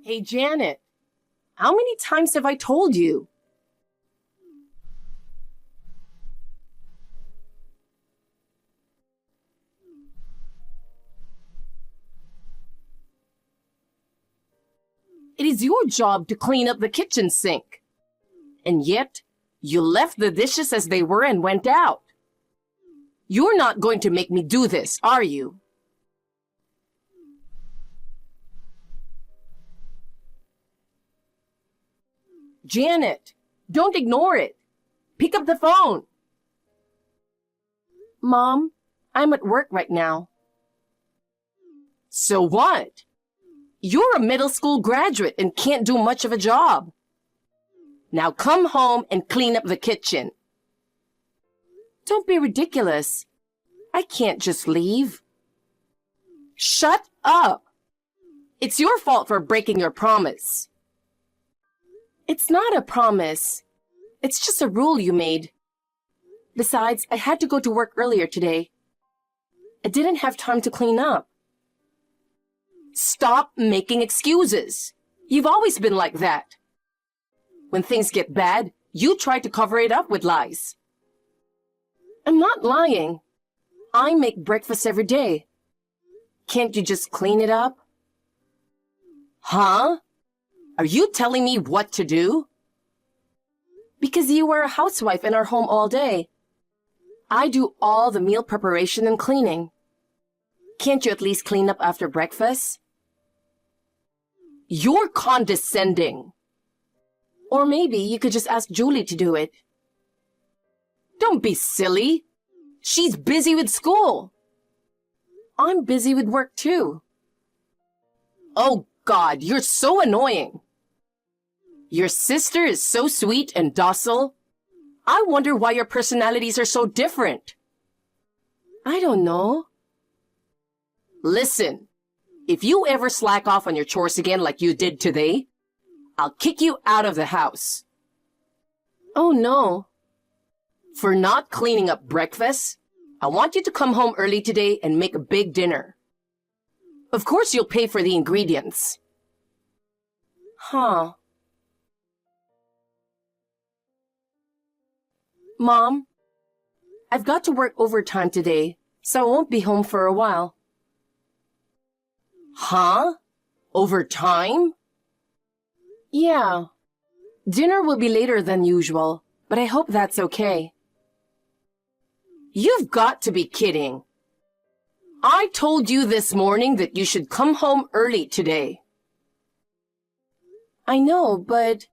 Hey, Janet, how many times have I told you? It is your job to clean up the kitchen sink. And yet, you left the dishes as they were and went out. You're not going to make me do this, are you? Janet, don't ignore it. Pick up the phone. Mom, I'm at work right now. So what? You're a middle school graduate and can't do much of a job. Now come home and clean up the kitchen. Don't be ridiculous. I can't just leave. Shut up. It's your fault for breaking your promise. It's not a promise. It's just a rule you made. Besides, I had to go to work earlier today. I didn't have time to clean up. Stop making excuses. You've always been like that. When things get bad, you try to cover it up with lies. I'm not lying. I make breakfast every day. Can't you just clean it up? Huh? Are you telling me what to do? Because you were a housewife and are home all day. I do all the meal preparation and cleaning. Can't you at least clean up after breakfast? You're condescending. Or maybe you could just ask Julie to do it. Don't be silly. She's busy with school. I'm busy with work too. Oh God, you're so annoying. Your sister is so sweet and docile. I wonder why your personalities are so different. I don't know. Listen, if you ever slack off on your chores again like you did today, I'll kick you out of the house. Oh no. For not cleaning up breakfast, I want you to come home early today and make a big dinner. Of course you'll pay for the ingredients. Huh. Mom, I've got to work overtime today, so I won't be home for a while. Huh? Overtime? Yeah. Dinner will be later than usual, but I hope that's okay. You've got to be kidding. I told you this morning that you should come home early today. I know, but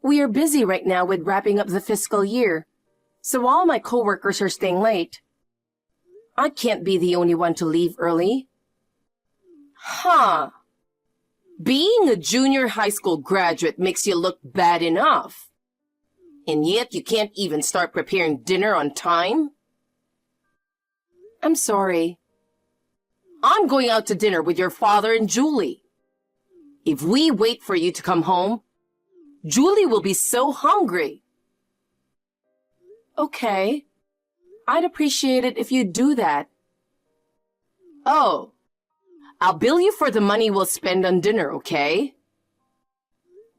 we are busy right now with wrapping up the fiscal year, so all my coworkers are staying late. I can't be the only one to leave early. Huh. Being a junior high school graduate makes you look bad enough. And yet you can't even start preparing dinner on time? I'm sorry. I'm going out to dinner with your father and Julie. If we wait for you to come home, Julie will be so hungry. Okay. I'd appreciate it if you'd do that. Oh. I'll bill you for the money we'll spend on dinner, okay?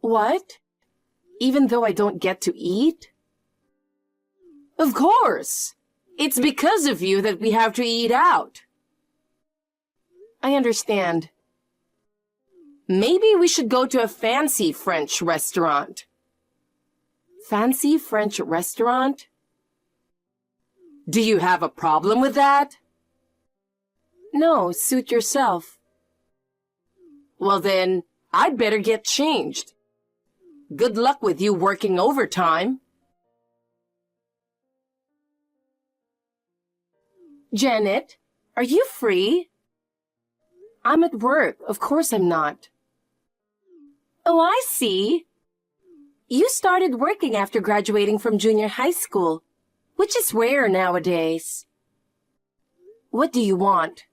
What? Even though I don't get to eat? Of course! It's because of you that we have to eat out. I understand. Maybe we should go to a fancy French restaurant. Fancy French restaurant? Do you have a problem with that? No, suit yourself. Well then, I'd better get changed. Good luck with you working overtime. Janet, are you free? I'm at work. Of course I'm not. Oh, I see. You started working after graduating from junior high school, which is rare nowadays. What do you want?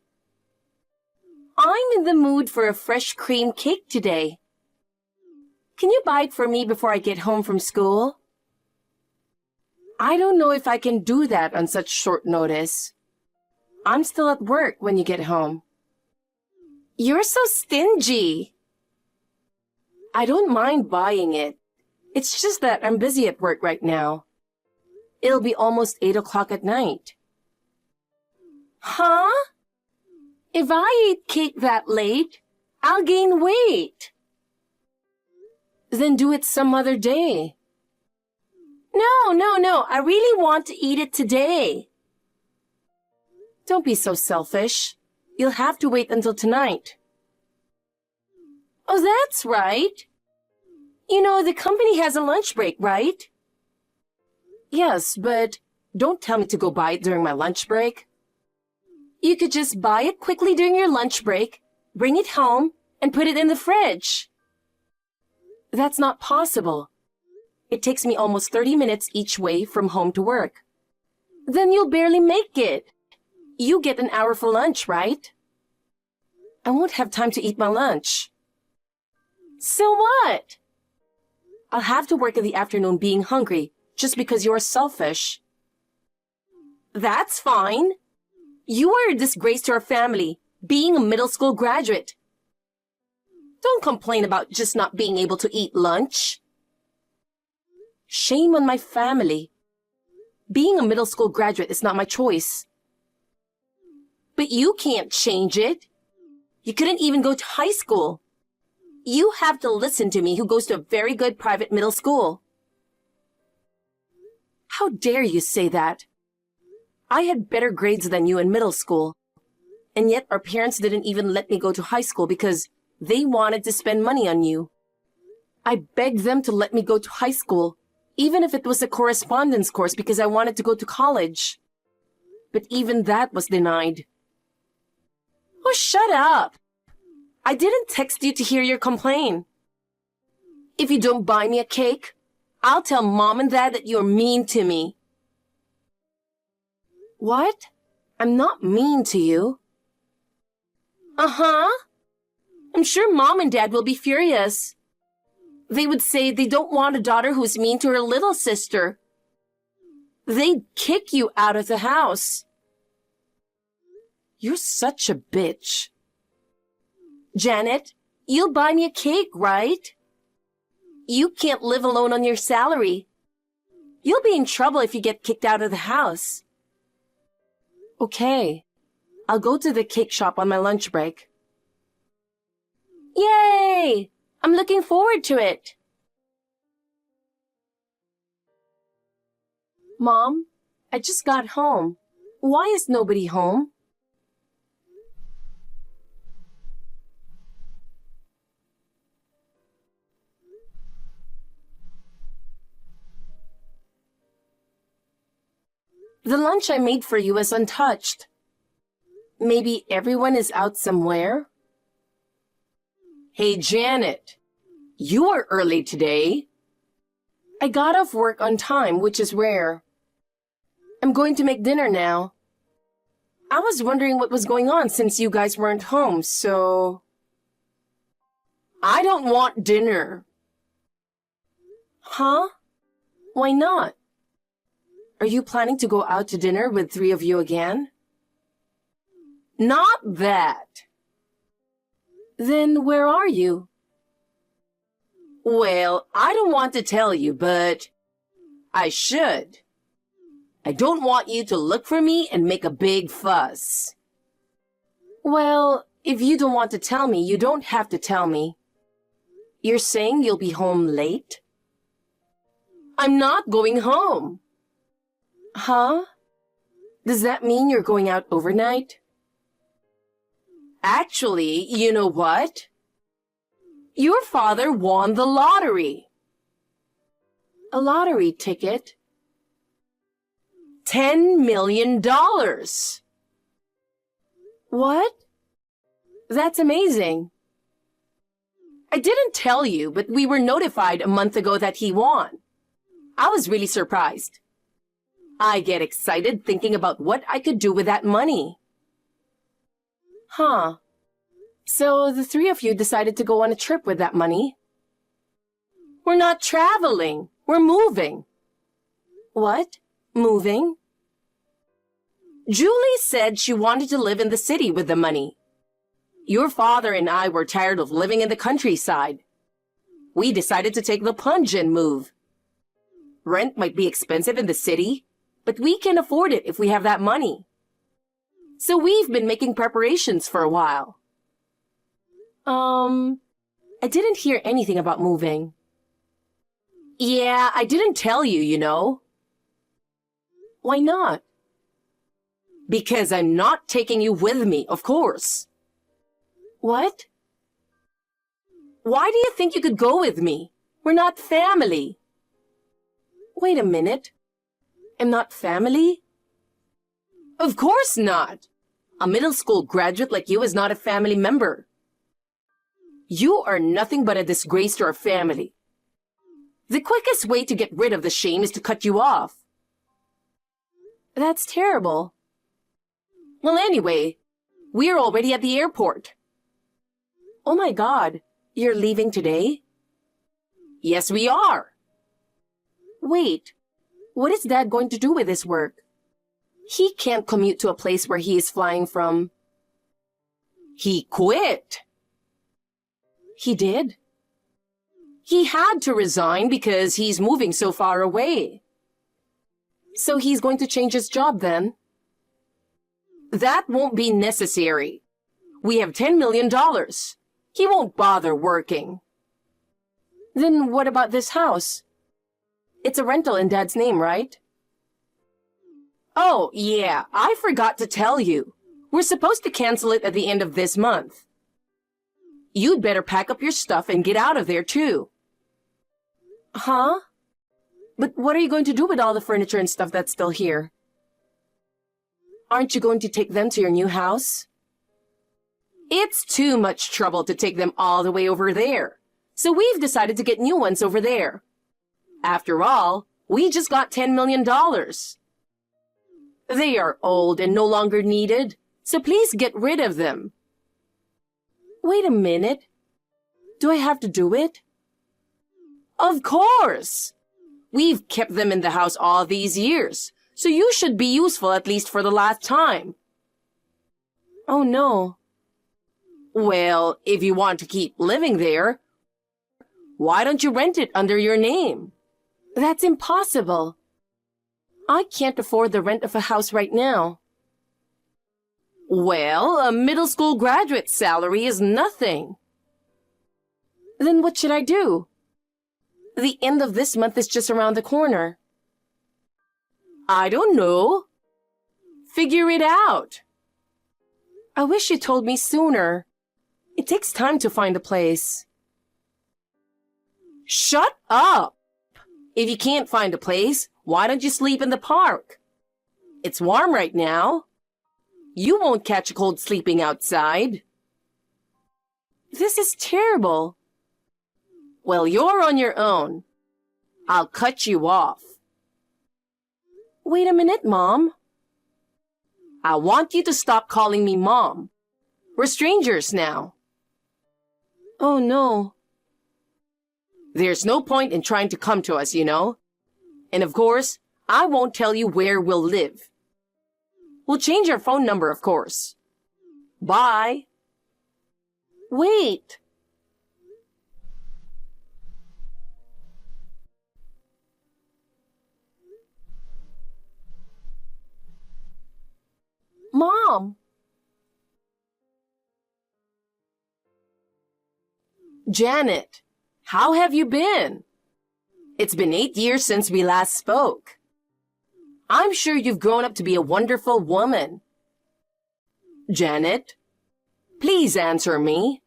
I'm in the mood for a fresh cream cake today. Can you buy it for me before I get home from school? I don't know if I can do that on such short notice. I'm still at work when you get home. You're so stingy. I don't mind buying it. It's just that I'm busy at work right now. It'll be almost 8 o'clock at night. Huh? If I eat cake that late, I'll gain weight. Then do it some other day. No. I really want to eat it today. Don't be so selfish. You'll have to wait until tonight. Oh, that's right. You know, the company has a lunch break, right? Yes, but don't tell me to go buy it during my lunch break. You could just buy it quickly during your lunch break, bring it home, and put it in the fridge. That's not possible. It takes me almost 30 minutes each way from home to work. Then you'll barely make it. You get an hour for lunch, right? I won't have time to eat my lunch. So what? I'll have to work in the afternoon being hungry just because you're selfish. That's fine. You are a disgrace to our family, being a middle school graduate. Don't complain about just not being able to eat lunch. Shame on my family. Being a middle school graduate is not my choice. But you can't change it. You couldn't even go to high school. You have to listen to me, who goes to a very good private middle school. How dare you say that? I had better grades than you in middle school. And yet our parents didn't even let me go to high school because they wanted to spend money on you. I begged them to let me go to high school, even if it was a correspondence course because I wanted to go to college. But even that was denied. Oh, shut up! I didn't text you to hear your complaint. If you don't buy me a cake, I'll tell Mom and Dad that you're mean to me. What? I'm not mean to you. Uh-huh. I'm sure Mom and Dad will be furious. They would say they don't want a daughter who's mean to her little sister. They'd kick you out of the house. You're such a bitch. Janet, you'll buy me a cake, right? You can't live alone on your salary. You'll be in trouble if you get kicked out of the house. Okay. I'll go to the cake shop on my lunch break. Yay! I'm looking forward to it. Mom, I just got home. Why is nobody home? The lunch I made for you is untouched. Maybe everyone is out somewhere? Hey, Janet, you are early today. I got off work on time, which is rare. I'm going to make dinner now. I was wondering what was going on since you guys weren't home, so... I don't want dinner. Huh? Why not? Are you planning to go out to dinner with 3 of you again? Not that. Then where are you? Well, I don't want to tell you, but I should. I don't want you to look for me and make a big fuss. Well, if you don't want to tell me, you don't have to tell me. You're saying you'll be home late? I'm not going home. Huh? Does that mean you're going out overnight? Actually, you know what? Your father won the lottery. A lottery ticket? $10 million. What? That's amazing. I didn't tell you, but we were notified a month ago that he won. I was really surprised. I get excited thinking about what I could do with that money. Huh. So the 3 of you decided to go on a trip with that money? We're not traveling. We're moving. What? Moving? Julie said she wanted to live in the city with the money. Your father and I were tired of living in the countryside. we decided to take the plunge and move. Rent might be expensive in the city, but we can afford it if we have that money. So we've been making preparations for a while. I didn't hear anything about moving. Yeah, I didn't tell you, you know. Why not? Because I'm not taking you with me, of course. What? Why do you think you could go with me? We're not family. Wait a minute. I'm not family? Of course not. A middle school graduate like you is not a family member. You are nothing but a disgrace to our family. The quickest way to get rid of the shame is to cut you off. That's terrible. Well, anyway, we're already at the airport. Oh my God, you're leaving today? Yes, we are. Wait, what is Dad going to do with his work? He can't commute to a place where he is flying from. He quit. He did? He had to resign because he's moving so far away. So he's going to change his job then? That won't be necessary. We have $10 million. He won't bother working. Then what about this house? It's a rental in Dad's name, right? Oh, yeah, I forgot to tell you. We're supposed to cancel it at the end of this month. You'd better pack up your stuff and get out of there, too. Huh? But what are you going to do with all the furniture and stuff that's still here? Aren't you going to take them to your new house? It's too much trouble to take them all the way over there. So we've decided to get new ones over there. After all, we just got $10 million. They are old and no longer needed, so please get rid of them. Wait a minute. Do I have to do it? Of course! We've kept them in the house all these years, so you should be useful at least for the last time. Oh no. Well, if you want to keep living there, why don't you rent it under your name? That's impossible. I can't afford the rent of a house right now. Well, a middle school graduate's salary is nothing. Then what should I do? The end of this month is just around the corner. I don't know. Figure it out. I wish you told me sooner. It takes time to find a place. Shut up! If you can't find a place, why don't you sleep in the park? It's warm right now. You won't catch a cold sleeping outside. This is terrible. Well, you're on your own. I'll cut you off. Wait a minute, Mom. I want you to stop calling me Mom. We're strangers now. Oh, no. There's no point in trying to come to us, you know. And of course, I won't tell you where we'll live. We'll change our phone number, of course. Bye. Wait. Mom. Janet, how have you been? It's been 8 years since we last spoke. I'm sure you've grown up to be a wonderful woman. Janet, please answer me.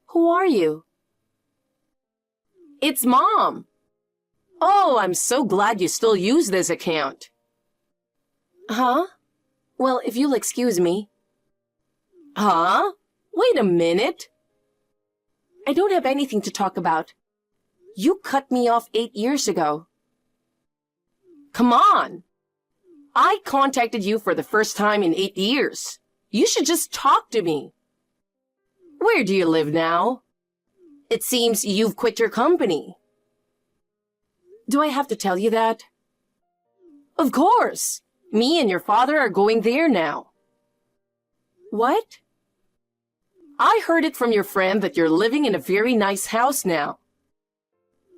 Who are you? It's Mom. Oh, I'm so glad you still use this account. Huh? Well, if you'll excuse me. Huh? Wait a minute. I don't have anything to talk about. You cut me off 8 years ago. Come on. I contacted you for the first time in 8 years. You should just talk to me. Where do you live now? It seems you've quit your company. Do I have to tell you that? Of course. Me and your father are going there now. What? I heard it from your friend that you're living in a very nice house now.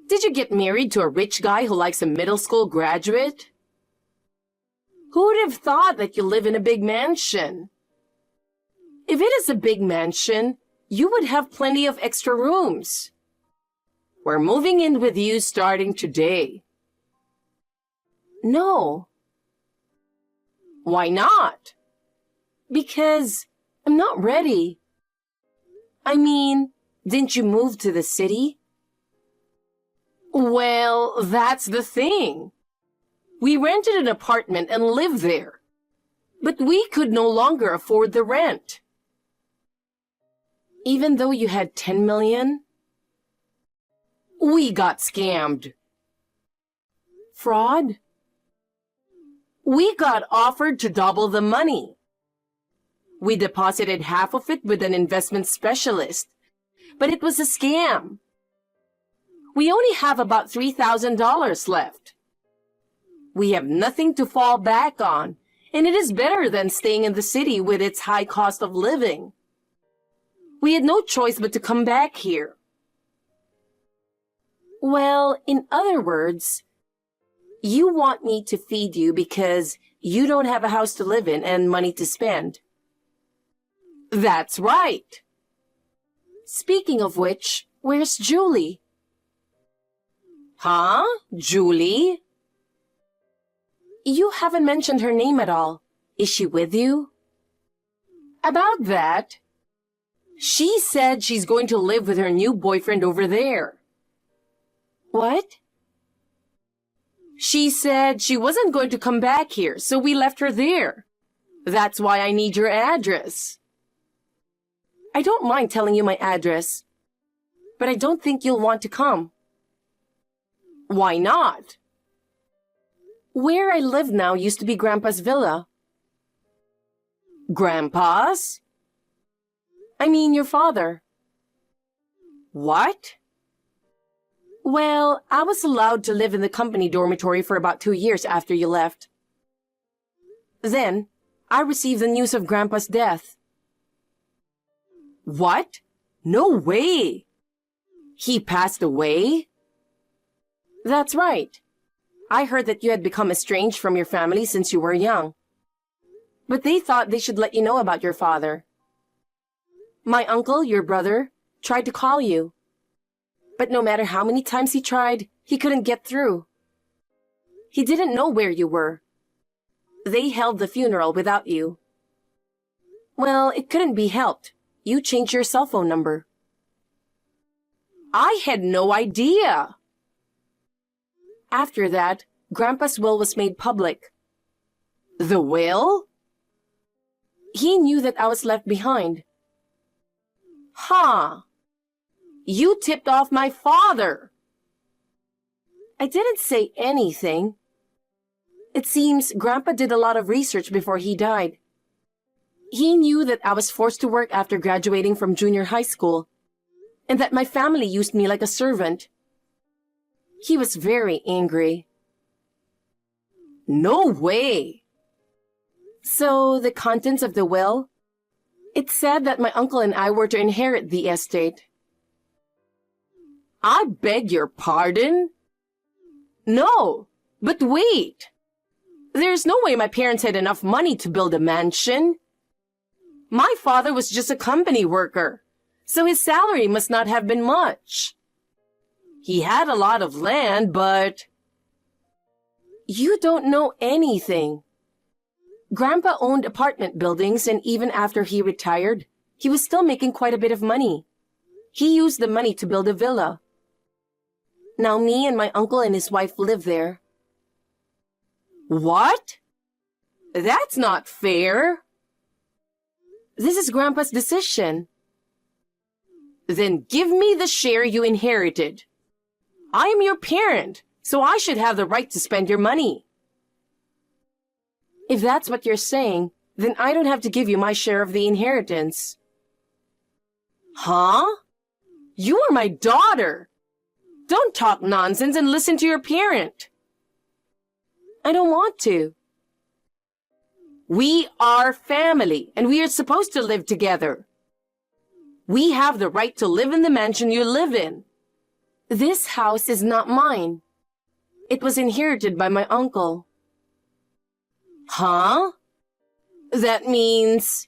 Did you get married to a rich guy who likes a middle school graduate? Who would have thought that you live in a big mansion? If it is a big mansion, you would have plenty of extra rooms. We're moving in with you starting today. No. Why not? Because I'm not ready. I mean, didn't you move to the city? Well, that's the thing. We rented an apartment and lived there. But we could no longer afford the rent. Even though you had 10 million? We got scammed. Fraud? We got offered to double the money. We deposited half of it with an investment specialist, but it was a scam. We only have about $3,000 left. We have nothing to fall back on, and it is better than staying in the city with its high cost of living. We had no choice but to come back here. Well, in other words, you want me to feed you because you don't have a house to live in and money to spend. That's right. Speaking of which, where's Julie? Huh? Julie? You haven't mentioned her name at all. Is she with you? About that, she said she's going to live with her new boyfriend over there. What? She said she wasn't going to come back here, so we left her there. That's why I need your address. I don't mind telling you my address, but I don't think you'll want to come. Why not? Where I live now used to be Grandpa's villa. Grandpa's? I mean your father. What? Well, I was allowed to live in the company dormitory for about 2 years after you left. Then, I received the news of Grandpa's death. What? No way! He passed away? That's right. I heard that you had become estranged from your family since you were young. But they thought they should let you know about your father. My uncle, your brother, tried to call you. But no matter how many times he tried, he couldn't get through. He didn't know where you were. They held the funeral without you. Well, it couldn't be helped. You changed your cell phone number. I had no idea. After that, Grandpa's will was made public. The will? He knew that I was left behind. Huh. You tipped off my father. I didn't say anything. It seems Grandpa did a lot of research before he died. He knew that I was forced to work after graduating from junior high school, and that my family used me like a servant. He was very angry. No way! So, the contents of the will? It said that my uncle and I were to inherit the estate. I beg your pardon? No, but wait. There's no way my parents had enough money to build a mansion. My father was just a company worker, so his salary must not have been much. He had a lot of land, but... You don't know anything. Grandpa owned apartment buildings, and even after he retired, he was still making quite a bit of money. He used the money to build a villa. Now me and my uncle and his wife live there. What? That's not fair. This is Grandpa's decision. Then give me the share you inherited. I am your parent, so I should have the right to spend your money. If that's what you're saying, then I don't have to give you my share of the inheritance. Huh? You are my daughter. Don't talk nonsense and listen to your parent. I don't want to. We are family, and we are supposed to live together. We have the right to live in the mansion you live in. This house is not mine. It was inherited by my uncle. Huh? That means...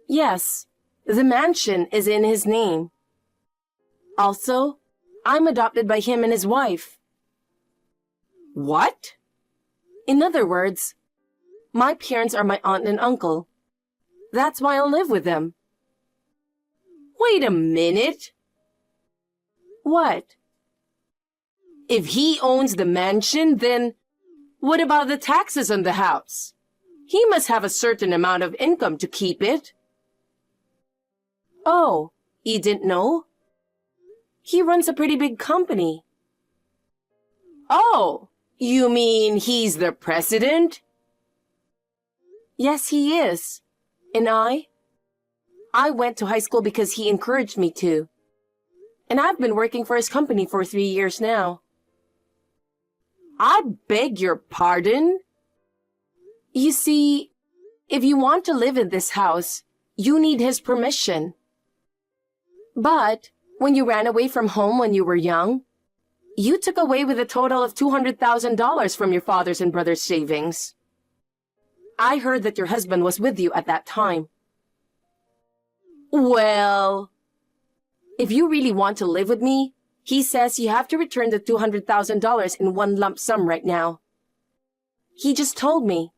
Yes, the mansion is in his name. Also, I'm adopted by him and his wife. What? In other words, my parents are my aunt and uncle. That's why I live with them. Wait a minute. What? If he owns the mansion, then what about the taxes on the house? He must have a certain amount of income to keep it. Oh, you didn't know? He runs a pretty big company. Oh, you mean he's the president? Yes, he is. And I went to high school because he encouraged me to. And I've been working for his company for 3 years now. I beg your pardon? You see, if you want to live in this house, you need his permission. But when you ran away from home when you were young, you took away with a total of $200,000 from your father's and brother's savings. I heard that your husband was with you at that time. Well, if you really want to live with me, he says you have to return the $200,000 in one lump sum right now. He just told me.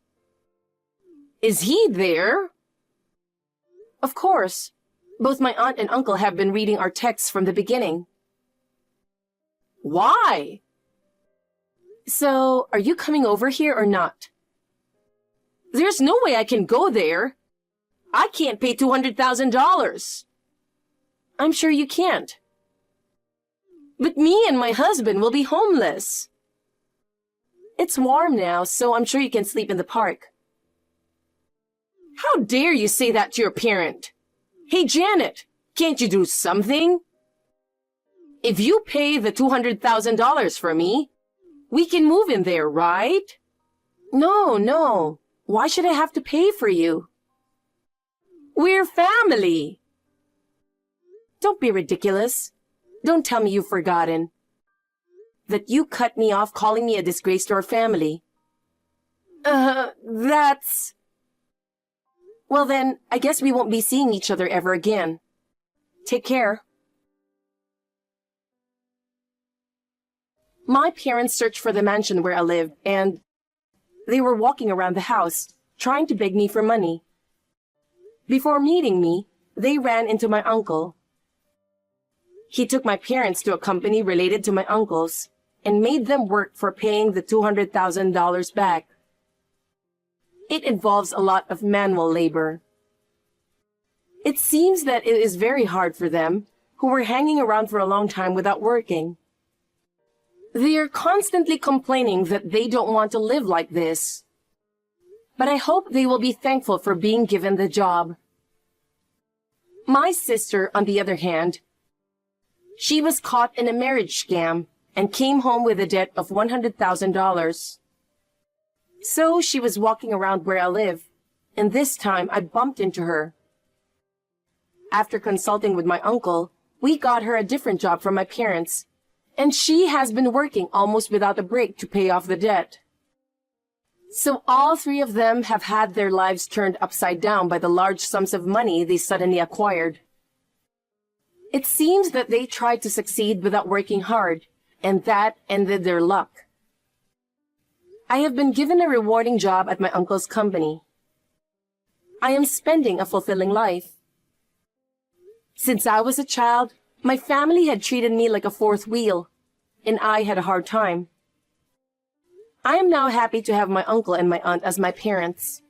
Is he there? Of course. Both my aunt and uncle have been reading our texts from the beginning. Why? So, are you coming over here or not? There's no way I can go there. I can't pay $200,000. I'm sure you can't. But me and my husband will be homeless. It's warm now, so I'm sure you can sleep in the park. How dare you say that to your parent? Hey, Janet, can't you do something? If you pay the $200,000 for me, we can move in there, right? No. Why should I have to pay for you? We're family. Don't be ridiculous. Don't tell me you've forgotten that you cut me off calling me a disgrace to our family. That's... Well then, I guess we won't be seeing each other ever again. Take care. My parents searched for the mansion where I lived, and they were walking around the house, trying to beg me for money. Before meeting me, they ran into my uncle. He took my parents to a company related to my uncle's and made them work for paying the $200,000 back. It involves a lot of manual labor. It seems that it is very hard for them, who were hanging around for a long time without working. They are constantly complaining that they don't want to live like this. But I hope they will be thankful for being given the job. My sister, on the other hand, she was caught in a marriage scam and came home with a debt of $100,000. So she was walking around where I live, and this time I bumped into her. After consulting with my uncle, we got her a different job from my parents, and she has been working almost without a break to pay off the debt. So all three of them have had their lives turned upside down by the large sums of money they suddenly acquired. It seems that they tried to succeed without working hard, and that ended their luck. I have been given a rewarding job at my uncle's company. I am spending a fulfilling life. Since I was a child, my family had treated me like a fourth wheel, and I had a hard time. I am now happy to have my uncle and my aunt as my parents.